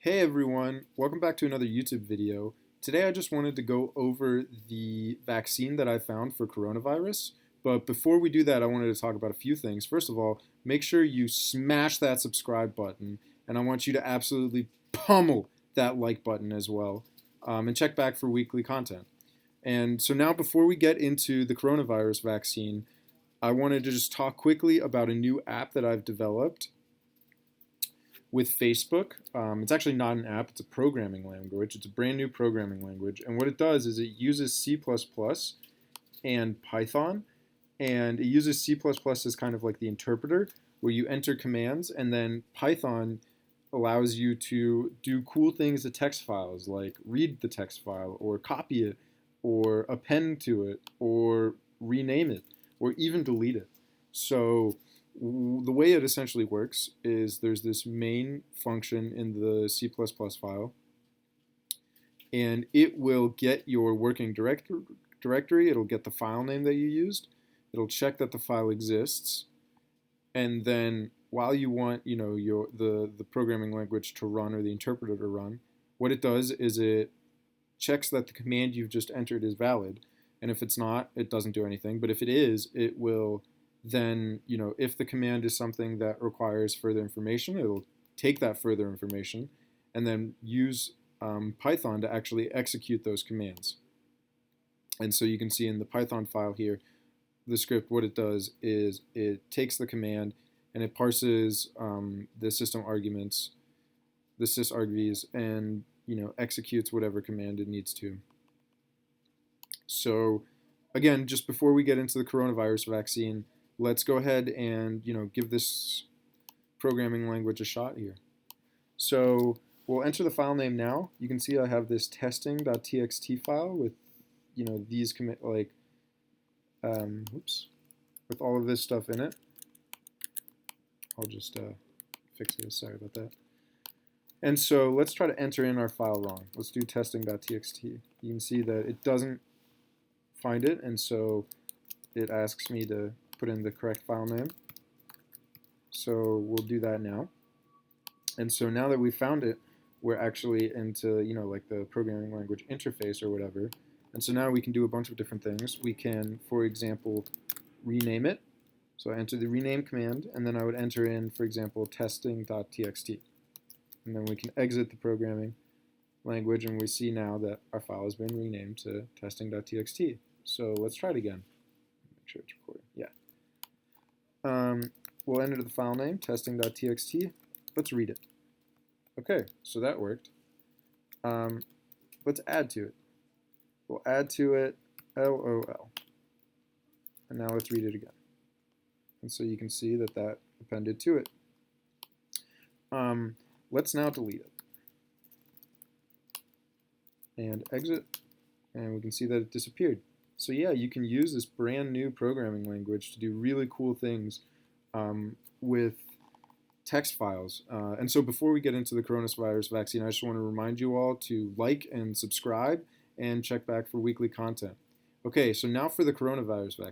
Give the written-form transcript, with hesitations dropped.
Hey everyone, welcome back to another YouTube video. Today I just wanted to go over the vaccine that I found for coronavirus. But before we do that, I wanted to talk about a few things. First of all, make sure you smash that subscribe button, and I want you to absolutely pummel that like button as well. And check back for weekly content. And so now before we get into the coronavirus vaccine, I wanted to just talk quickly about a new app that I've developed with Facebook. It's actually not an app, it's a programming language. It's a brand new programming language. And what it does is it uses C++ and Python. And it uses C++ as kind of like the interpreter where you enter commands, and then Python allows you to do cool things to text files, like read the text file or copy it or append to it or rename it or even delete it. So the way it essentially works is there's this main function in the C++ file, and it will get your working directory, it'll get the file name that you used, it'll check that the file exists, and then while you want the programming language to run or the interpreter to run, what it does is it checks that the command you've just entered is valid, and if it's not, it doesn't do anything, but if it is, it will then, if the command is something that requires further information, it'll take that further information and then use Python to actually execute those commands. And so you can see in the Python file here, the script, what it does is it takes the command and it parses the system arguments, the sysargvs, and executes whatever command it needs to. So again, just before we get into the coronavirus vaccine, let's go ahead and give this programming language a shot here. So we'll enter the file name now. You can see I have this testing.txt file with these with all of this stuff in it. I'll just fix this. Sorry about that. And so let's try to enter in our file wrong. Let's do testing.txt. You can see that it doesn't find it, and so it asks me to put in the correct file name. So we'll do that now. And so now that we found it, we're actually into like the programming language interface or whatever. And so now we can do a bunch of different things. We can, for example, rename it. So I enter the rename command, and then I would enter in, for example, testing.txt. And then we can exit the programming language, and we see now that our file has been renamed to testing.txt. So let's try it again. Make sure it's recording. Yeah. We'll enter the file name, testing.txt. Let's read it. Okay, so that worked. Let's add to it. We'll add to it LOL. And now let's read it again. And so you can see that that appended to it. Let's now delete it. And exit. And we can see that it disappeared. So yeah, you can use this brand new programming language to do really cool things with text files. And so before we get into the coronavirus vaccine, I just want to remind you all to like and subscribe and check back for weekly content. Okay, so now for the coronavirus vaccine.